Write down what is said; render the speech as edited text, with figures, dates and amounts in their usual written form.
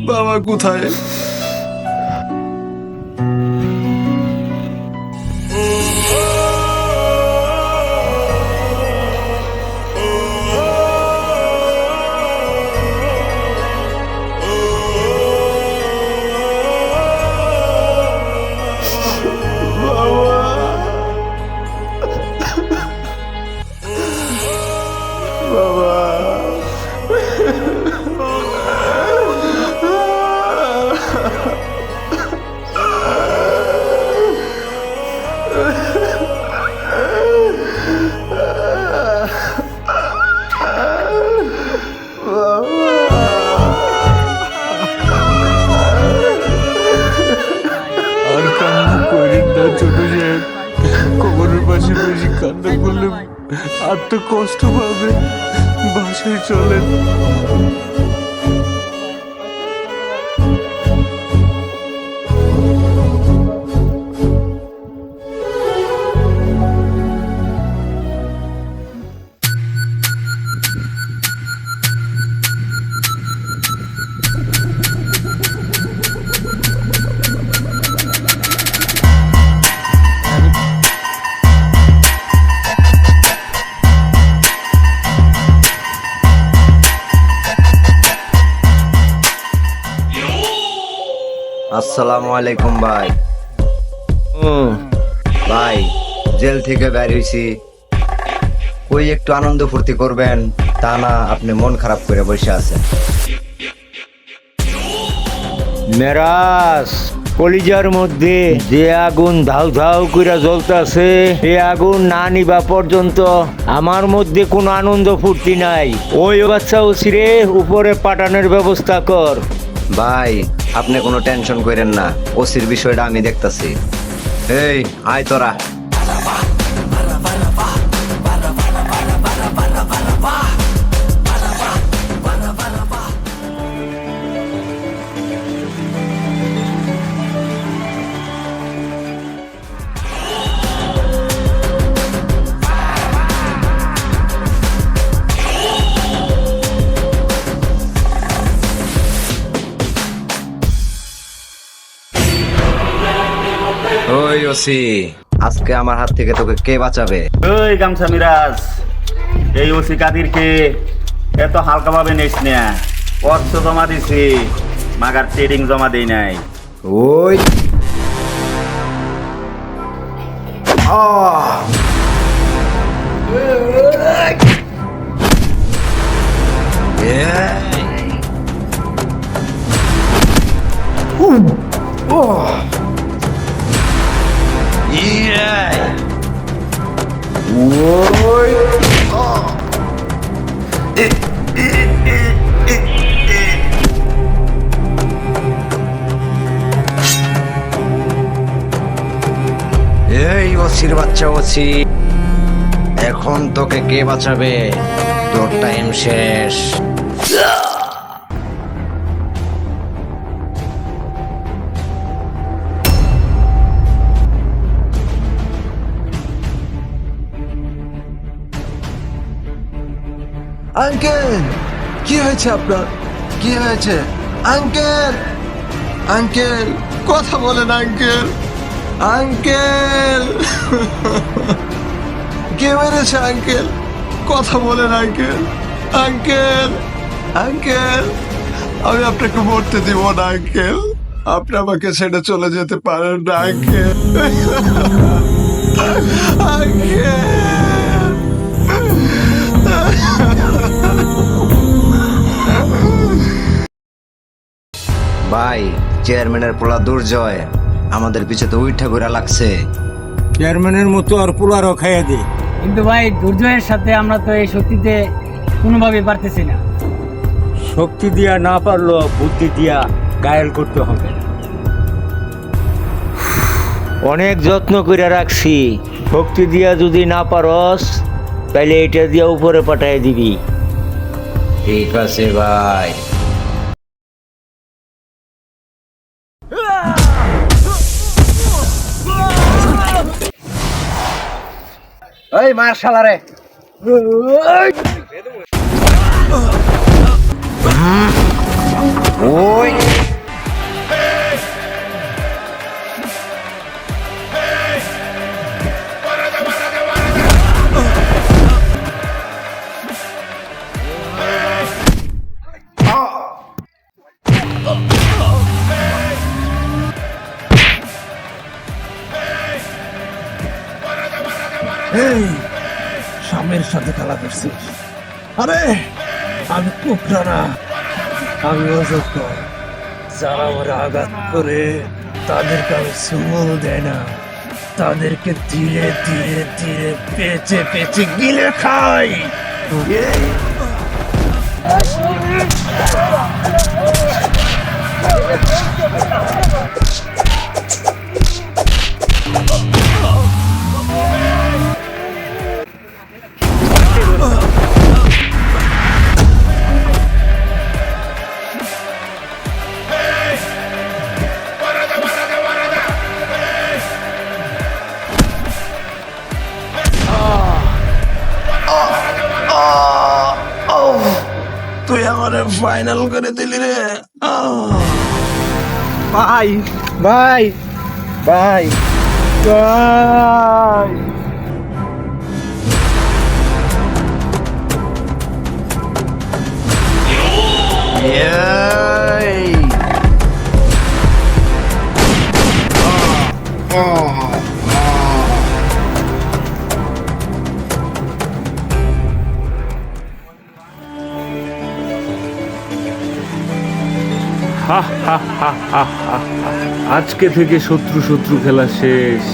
বাবা কোথায়? আর কান্না করেন না ছোট সাহেব, কবরের পাশে বেশি কান্না করলে আর তো কষ্ট পাবে। বাসায় চলেন। আসসালামু আলাইকুম ভাই। ভাই জেল থেকে বের হইছি, ওই একটু আনন্দ ফুর্তি করবেন, তা না আপনি মন খারাপ করে বসে আছেন। মেরাজ কলিজার মধ্যে যে আগুন ধাউ ধাউ করে জ্বলতেছে, এই আগুন না নিবা পর্যন্ত আমার মধ্যে কোনো আনন্দ ফুর্তি নাই। ওই বাচ্চা ওসিরে উপরে পাঠানোর ব্যবস্থা কর। ভাই আপনি কোনো টেনশন করেন না, ওসির বিষয়টা আমি দেখতাছি। এই আয় তোরা। ওই ওসি, আজকে আমার হাত থেকে তোকে কে বাঁচাবে? ওই গামছা মিরাজ, এই ওসি কাদিরকে এত হালকা ভাবে নিস না। অর্থ জমা দিছি, মাগার ট্রেডিং জমা দেই নাই। ওই এই ওসির বাচ্চা ওসি, এখন তোকে কে বাঁচাবে? তোর টাইম শেষ। আঙ্কেল, কি হয়েছে আপনার? কি হয়েছে আঙ্কেল? আঙ্কেল কথা বলেন আঙ্কেল। আঙ্কেল কে মেরেছে আঙ্কেল? কথা বলেন আঙ্কেল। আঙ্কেল আঙ্কেল, আমি আপনাকে মরতে দিব না আঙ্কেল। আপনি আমাকে ছেড়ে চলে যেতে পারেন না আঙ্কেল। আঙ্কেল ভাই চেয়ারম্যানের পোলা দুর্জয় আমাদের পিছে তো উইঠা ঘুরা লাগছে। চেয়ারম্যানের মতো আর পোলারও খাইয়া দে। কিন্তু ভাই দুর্জয়ের সাথে আমরা তো এই শক্তিতে কোনোভাবে পারতেছি না। শক্তি দিয়া না পারলো বুদ্ধি দিয়া গায়েল করতে হবে। অনেক যত্ন করে রাখছি, শক্তি দিয়া যদি না পারস তাহলে এটা দিয়া উপরে পাঠাই দিবি। ঠিক আছে ভাই। ওই মার শালারে। ওই এই স্বামীর সাথে খেলা করছিস? আরে আমি কুকরা না, আমি অযোগ্য। যারা ওরা আঘাত করে তাদেরকে আমি সুমল দেয় না, তাদেরকে ধীরে ধীরে ধীরে পেঁচে পেঁচে গিলে খাই। তুই আমার ফাইনাল করে দিলি রে। ভাই ভাই ভাই ভাই আজকে থেকে শত্রু শত্রু খেলা শেষ।